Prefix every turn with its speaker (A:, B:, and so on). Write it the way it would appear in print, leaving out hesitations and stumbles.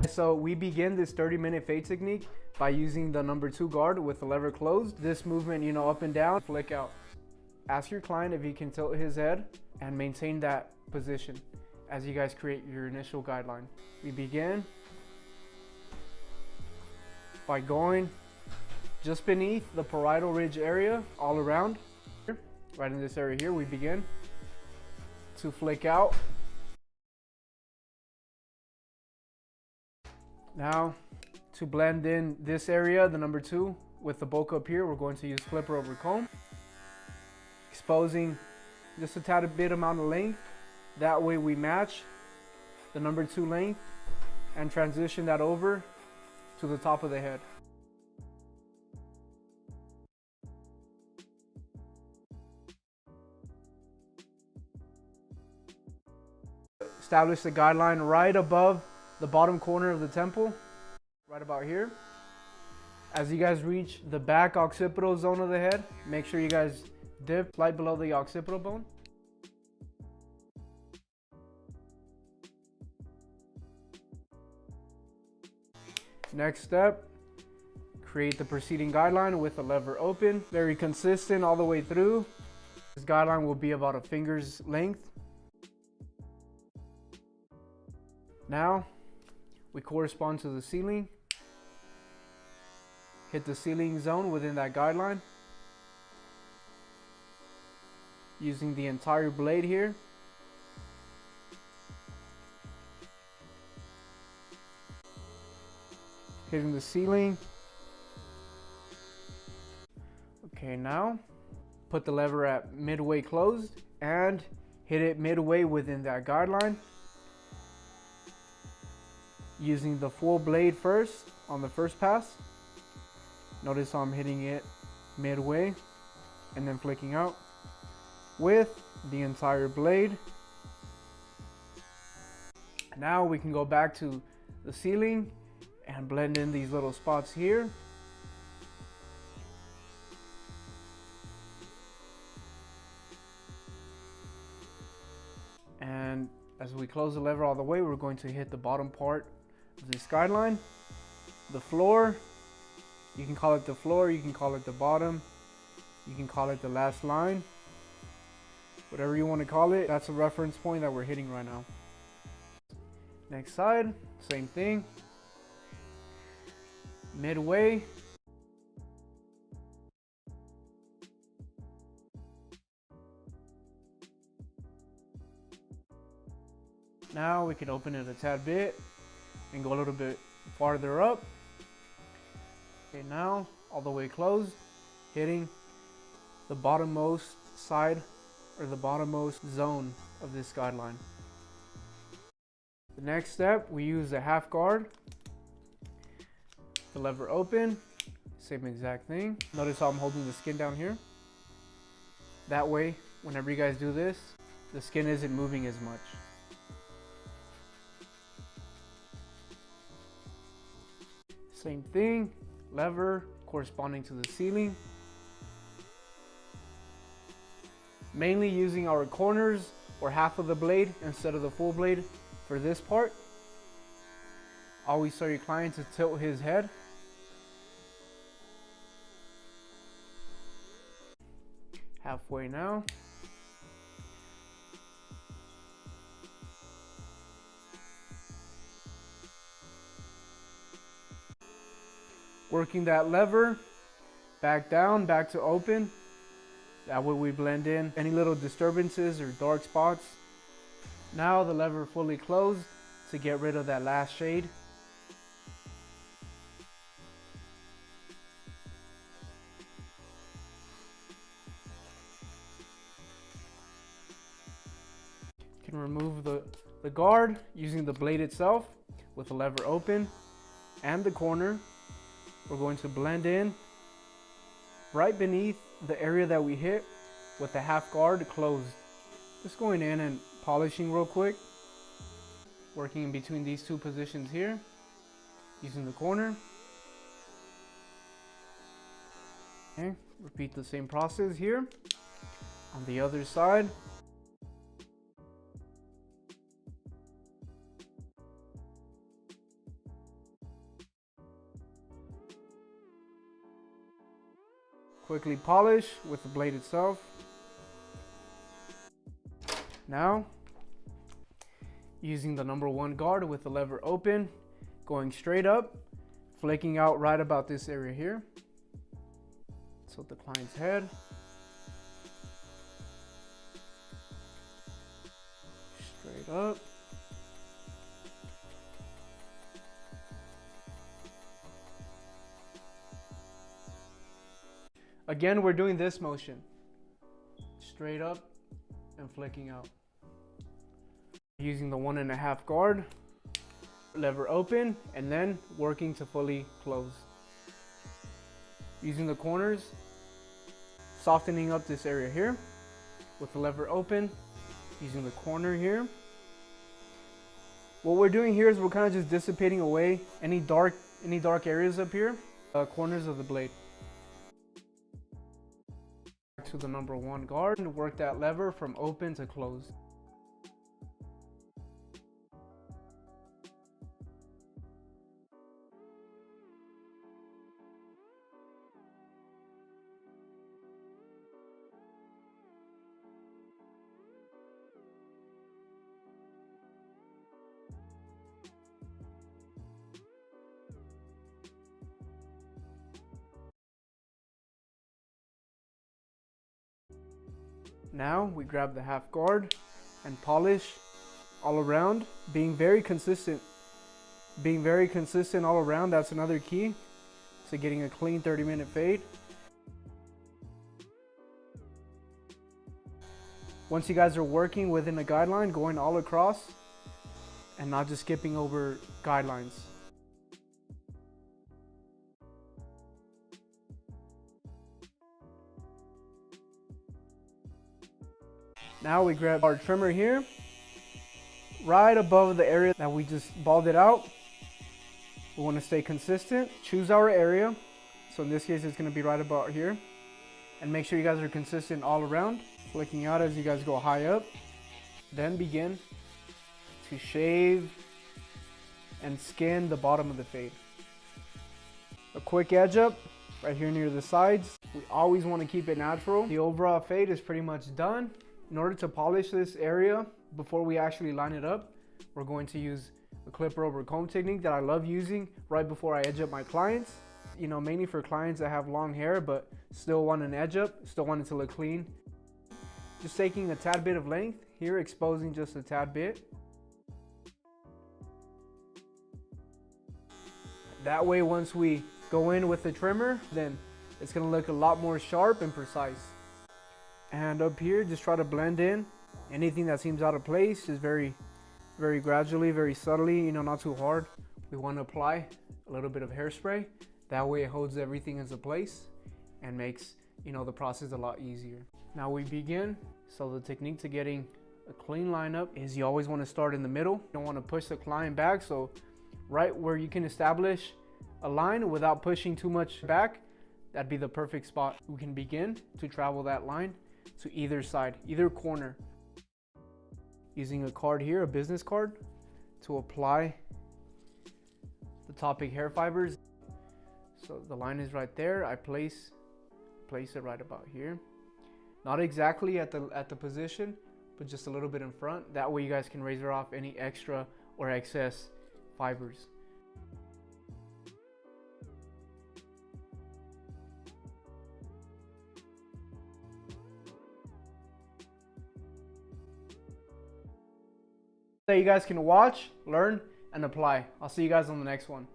A: So we begin this 30-minute fade technique by using the number 2 guard with the lever closed. This movement, up and down, flick out. Ask your client if he can tilt his head and maintain that position as you guys create your initial guideline. We begin by going just beneath the parietal ridge area all around. Right in this area here, we begin to flick out. Now, to blend in this area, the number 2, with the bulk up here, we're going to use flipper over comb, exposing just a tad bit amount of length. That way we match the number 2 length and transition that over to the top of the head. Establish the guideline right above the bottom corner of the temple, right about here. As you guys reach the back occipital zone of the head, make sure you guys dip right below the occipital bone. Next step, create the preceding guideline with the lever open. Very consistent all the way through. This guideline will be about a finger's length. Now, we correspond to the ceiling. Hit the ceiling zone within that guideline. Using the entire blade here. Hitting the ceiling. Okay, now put the lever at midway closed and hit it midway within that guideline. Using the full blade first on the first pass. Notice how I'm hitting it midway and then flicking out with the entire blade. Now we can go back to the ceiling and blend in these little spots here. And as we close the lever all the way, we're going to hit the bottom part of this guideline. The floor, you can call it the floor, you can call it the bottom, you can call it the last line. Whatever you want to call it, that's a reference point that we're hitting right now. Next side, same thing. Midway. Now we can open it a tad bit and go a little bit farther up. Okay, now all the way closed, hitting the bottommost side or the bottommost zone of this guideline. The next step, we use a half guard. The lever open, same exact thing. Notice how I'm holding the skin down here. That way, whenever you guys do this, the skin isn't moving as much. Same thing, lever corresponding to the ceiling. Mainly using our corners or half of the blade instead of the full blade for this part. Always tell your client to tilt his head. Halfway now. Working that lever, back down, back to open. That way we blend in any little disturbances or dark spots. Now the lever fully closed to get rid of that last shade. You can remove the guard using the blade itself with the lever open and the corner. We're going to blend in right beneath the area that we hit with the half guard closed. Just going in and polishing real quick. Working in between these two positions here, using the corner. Okay, repeat the same process here on the other side. quickly polish with the blade itself. Now, using the number 1 guard with the lever open, going straight up, flicking out right about this area here. So the client's head. Straight up. Again, we're doing this motion. Straight up and flicking out. Using the 1.5 guard, lever open, and then working to fully close. Using the corners, softening up this area here with the lever open, using the corner here. What we're doing here is we're kind of just dissipating away any dark areas up here, corners of the blade. To the number 1 guard and work that lever from open to close. Now we grab the 1/2 guard and polish all around, being very consistent. Being very consistent all around, that's another key to getting a clean 30-minute fade. Once you guys are working within a guideline, going all across and not just skipping over guidelines. Now we grab our trimmer here, right above the area that we just balded out. We want to stay consistent, choose our area. So in this case, it's going to be right about here. And make sure you guys are consistent all around, flicking out as you guys go high up. Then begin to shave and skin the bottom of the fade. A quick edge up right here near the sides. We always want to keep it natural. The overall fade is pretty much done. In order to polish this area before we actually line it up, we're going to use a clipper over comb technique that I love using right before I edge up my clients. You know, mainly for clients that have long hair but still want an edge up, still want it to look clean. Just taking a tad bit of length here, exposing just a tad bit. That way, once we go in with the trimmer, then it's gonna look a lot more sharp and precise. And up here, just try to blend in anything that seems out of place, just very gradually, very subtly, you know, not too hard. We want to apply a little bit of hairspray. That way it holds everything into place and makes, you know, the process a lot easier. Now we begin. So the technique to getting a clean lineup is you always want to start in the middle. You don't want to push the client back. So right where you can establish a line without pushing too much back, that'd be the perfect spot. We can begin to travel that line to either side, either corner. Using a card here, a business card, to apply the topic hair fibers. So the line is right there. I place it right about here. Not exactly at the position, but just a little bit in front. That way you guys can razor off any extra or excess fibers. That you guys can watch, learn, and apply. I'll see you guys on the next one.